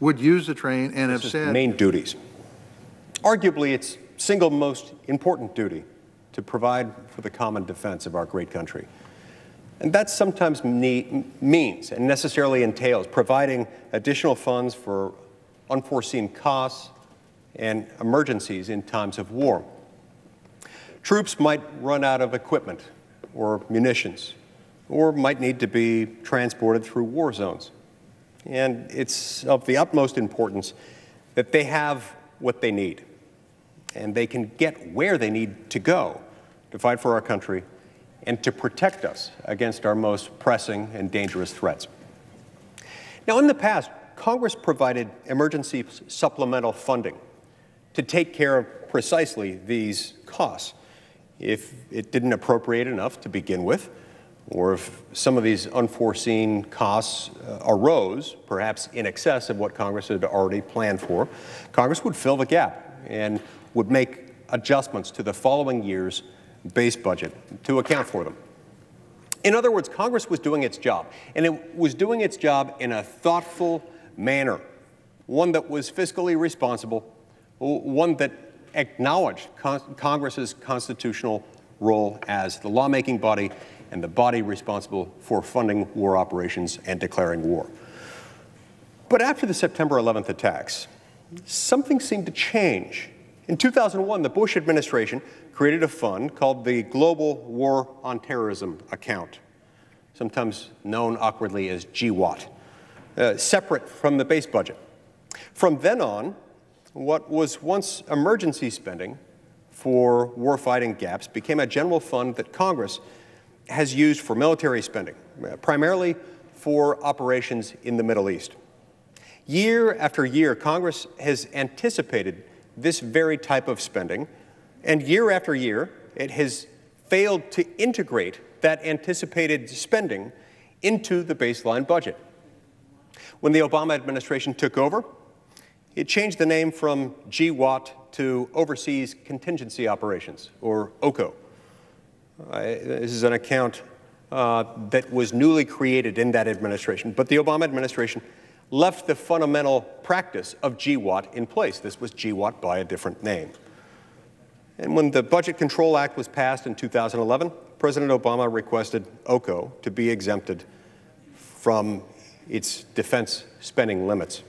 would use the train and have said... Main duties. Arguably, its single most important duty to provide for the common defense of our great country. And that sometimes means and necessarily entails providing additional funds for unforeseen costs and emergencies in times of war. Troops might run out of equipment or munitions, or might need to be transported through war zones. And it's of the utmost importance that they have what they need, and they can get where they need to go to fight for our country and to protect us against our most pressing and dangerous threats. Now, in the past, Congress provided emergency supplemental funding to take care of precisely these costs. If it didn't appropriate enough to begin with, or if some of these unforeseen costs arose, perhaps in excess of what Congress had already planned for, Congress would fill the gap and would make adjustments to the following year's base budget to account for them. In other words, Congress was doing its job, and it was doing its job in a thoughtful manner, one that was fiscally responsible, one that acknowledged Congress's constitutional role as the lawmaking body and the body responsible for funding war operations and declaring war. But after the September 11th attacks, something seemed to change. In 2001, the Bush administration created a fund called the Global War on Terrorism Account, sometimes known awkwardly as GWAT, separate from the base budget. From then on, what was once emergency spending for warfighting gaps became a general fund that Congress has used for military spending, primarily for operations in the Middle East. Year after year, Congress has anticipated this very type of spending, and year after year, it has failed to integrate that anticipated spending into the baseline budget. When the Obama administration took over, it changed the name from GWAT to Overseas Contingency Operations, or OCO. This is an account that was newly created in that administration, but the Obama administration left the fundamental practice of GWAT in place. This was GWAT by a different name. And when the Budget Control Act was passed in 2011, President Obama requested OCO to be exempted from its defense spending limits.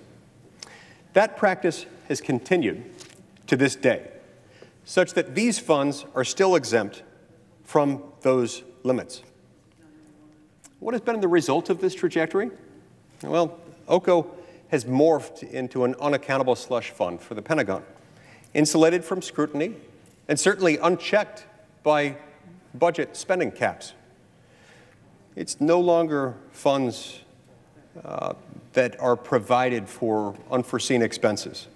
That practice has continued to this day, such that these funds are still exempt from those limits. What has been the result of this trajectory? Well, OCO has morphed into an unaccountable slush fund for the Pentagon, insulated from scrutiny and certainly unchecked by budget spending caps. It's no longer funds that are provided for unforeseen expenses.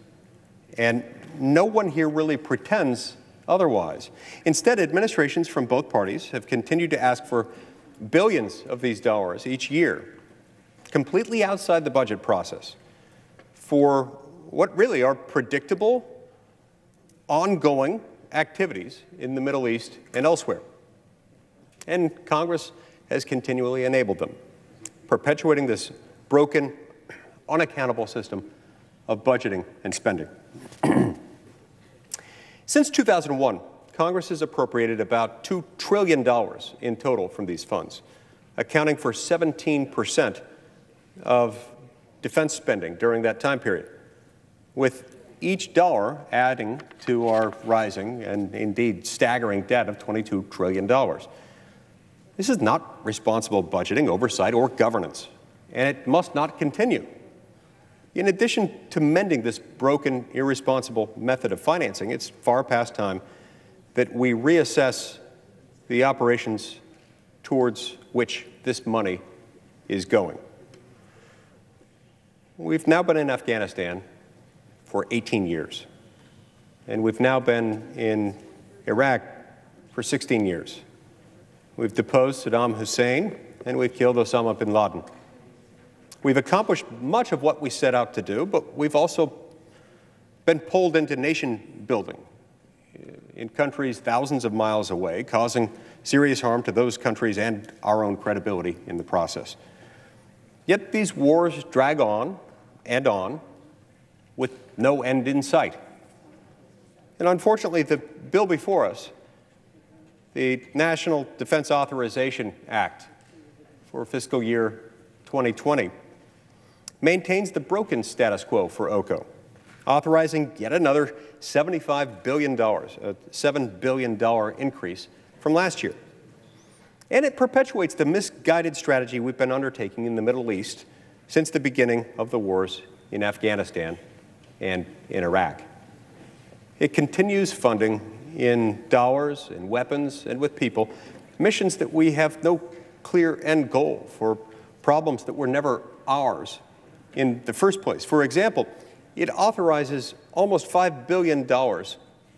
And no one here really pretends otherwise. Instead, administrations from both parties have continued to ask for billions of these dollars each year, completely outside the budget process, for what really are predictable, ongoing activities in the Middle East and elsewhere. And Congress has continually enabled them, perpetuating this broken, unaccountable system of budgeting and spending. Since 2001, Congress has appropriated about $2 trillion in total from these funds, accounting for 17% of defense spending during that time period, with each dollar adding to our rising and indeed staggering debt of $22 trillion. This is not responsible budgeting, oversight, or governance, and it must not continue. In addition to mending this broken, irresponsible method of financing, it's far past time that we reassess the operations towards which this money is going. We've now been in Afghanistan for 18 years, and we've now been in Iraq for 16 years. We've deposed Saddam Hussein, and we've killed Osama bin Laden. We've accomplished much of what we set out to do, but we've also been pulled into nation building in countries thousands of miles away, causing serious harm to those countries and our own credibility in the process. Yet these wars drag on, with no end in sight. And unfortunately, the bill before us, the National Defense Authorization Act for fiscal year 2020, maintains the broken status quo for OCO, authorizing yet another $75 billion, a $7 billion increase from last year. And it perpetuates the misguided strategy we've been undertaking in the Middle East since the beginning of the wars in Afghanistan and in Iraq. It continues funding in dollars and weapons and with people missions that we have no clear end goal for, problems that were never ours in the first place. For example, it authorizes almost $5 billion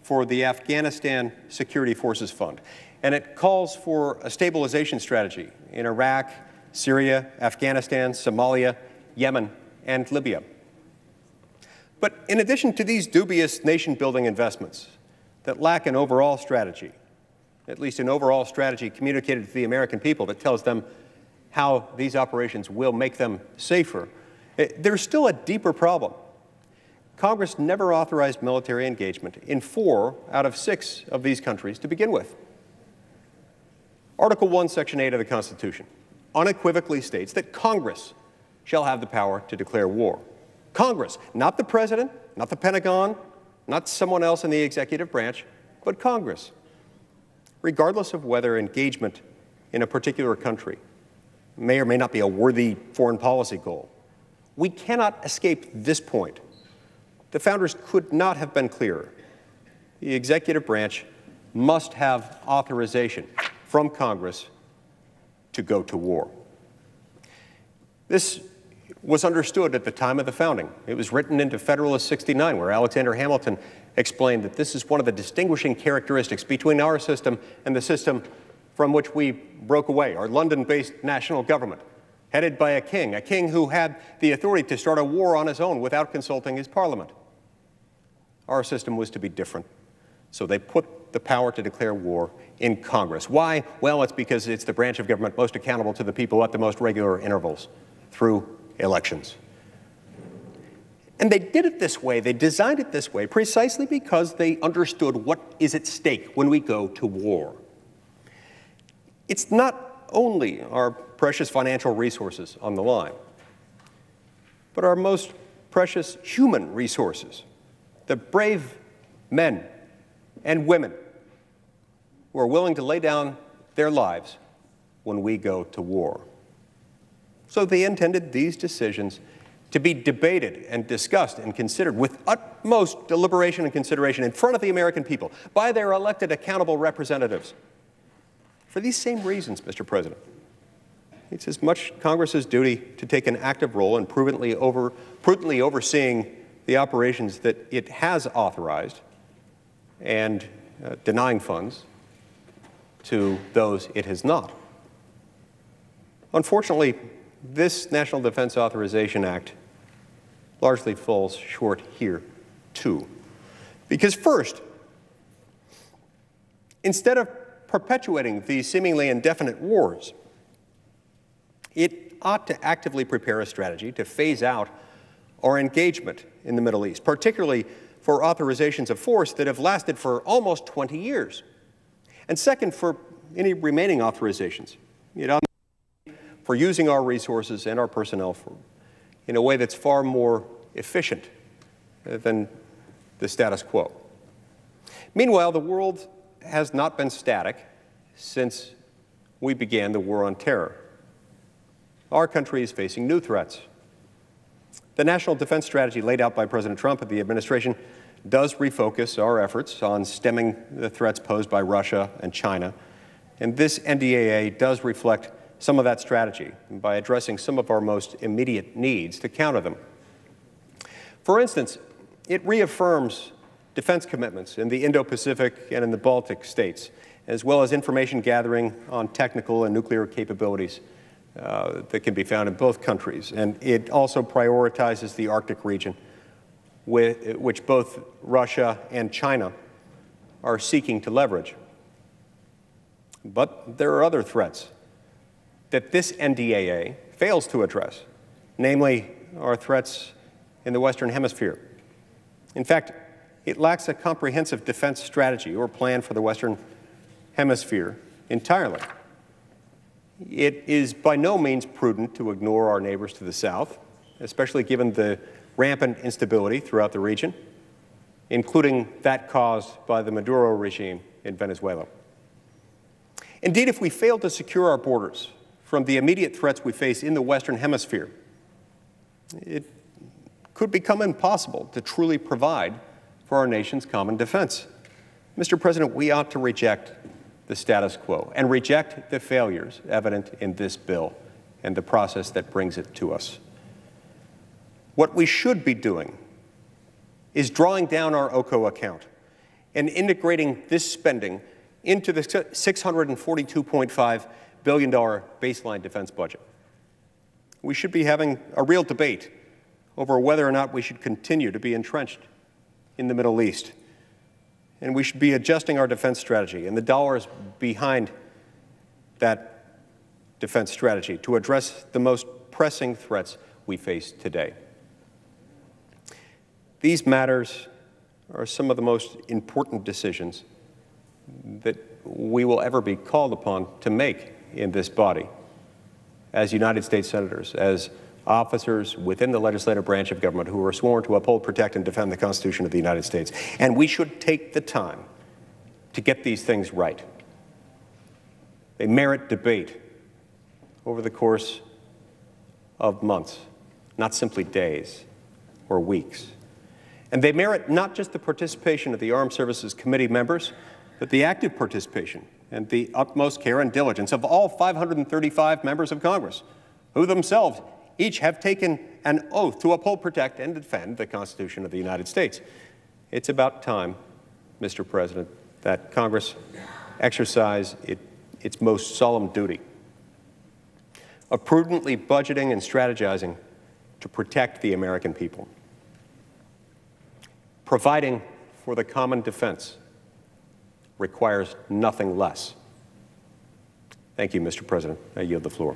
for the Afghanistan Security Forces Fund, and it calls for a stabilization strategy in Iraq, Syria, Afghanistan, Somalia, Yemen, and Libya. But in addition to these dubious nation-building investments that lack an overall strategy, at least an overall strategy communicated to the American people that tells them how these operations will make them safer, there's still a deeper problem. Congress never authorized military engagement in 4 out of 6 of these countries to begin with. Article 1, Section 8 of the Constitution unequivocally states that Congress shall have the power to declare war. Congress, not the President, not the Pentagon, not someone else in the executive branch, but Congress, regardless of whether engagement in a particular country may or may not be a worthy foreign policy goal. We cannot escape this point. The founders could not have been clearer. The executive branch must have authorization from Congress to go to war. This was understood at the time of the founding. It was written into Federalist 69, where Alexander Hamilton explained that this is one of the distinguishing characteristics between our system and the system from which we broke away, our London-based national government, headed by a king who had the authority to start a war on his own without consulting his parliament. Our system was to be different, so they put the power to declare war in Congress. Why? Well, it's because it's the branch of government most accountable to the people at the most regular intervals through elections. And they did it this way, they designed it this way, precisely because they understood what is at stake when we go to war. It's not only our precious financial resources on the line, but our most precious human resources, the brave men and women who are willing to lay down their lives when we go to war. So they intended these decisions to be debated and discussed and considered with utmost deliberation and consideration in front of the American people by their elected accountable representatives. For these same reasons, Mr. President, it's as much Congress's duty to take an active role in prudently overseeing the operations that it has authorized and denying funds to those it has not. Unfortunately, this National Defense Authorization Act largely falls short here, too. Because first, instead of perpetuating these seemingly indefinite wars, it ought to actively prepare a strategy to phase out our engagement in the Middle East, particularly for authorizations of force that have lasted for almost 20 years. And second, for any remaining authorizations, for using our resources and our personnel in a way that's far more efficient than the status quo. Meanwhile, the world has not been static since we began the war on terror. Our country is facing new threats. The national defense strategy laid out by President Trump and the administration does refocus our efforts on stemming the threats posed by Russia and China. And this NDAA does reflect some of that strategy by addressing some of our most immediate needs to counter them. For instance, it reaffirms defense commitments in the Indo-Pacific and in the Baltic states, as well as information gathering on technical and nuclear capabilities that can be found in both countries. And it also prioritizes the Arctic region, which both Russia and China are seeking to leverage. But there are other threats that this NDAA fails to address, namely our threats in the Western Hemisphere, In fact, it lacks a comprehensive defense strategy or plan for the Western Hemisphere entirely. It is by no means prudent to ignore our neighbors to the south, especially given the rampant instability throughout the region, including that caused by the Maduro regime in Venezuela. Indeed, if we fail to secure our borders from the immediate threats we face in the Western Hemisphere, it could become impossible to truly provide for our nation's common defense. Mr. President, we ought to reject the status quo and reject the failures evident in this bill and the process that brings it to us. What we should be doing is drawing down our OCO account and integrating this spending into the $642.5 billion baseline defense budget. We should be having a real debate over whether or not we should continue to be entrenched in the Middle East. And we should be adjusting our defense strategy and the dollars behind that defense strategy to address the most pressing threats we face today. These matters are some of the most important decisions that we will ever be called upon to make in this body as United States senators, as officers within the legislative branch of government who are sworn to uphold, protect, and defend the Constitution of the United States. And we should take the time to get these things right. They merit debate over the course of months, not simply days or weeks. And they merit not just the participation of the Armed Services Committee members, but the active participation and the utmost care and diligence of all 535 members of Congress, who themselves each have taken an oath to uphold, protect, and defend the Constitution of the United States. It's about time, Mr. President, that Congress exercise its most solemn duty of prudently budgeting and strategizing to protect the American people, providing for the common defense requires nothing less. Thank you, Mr. President. I yield the floor.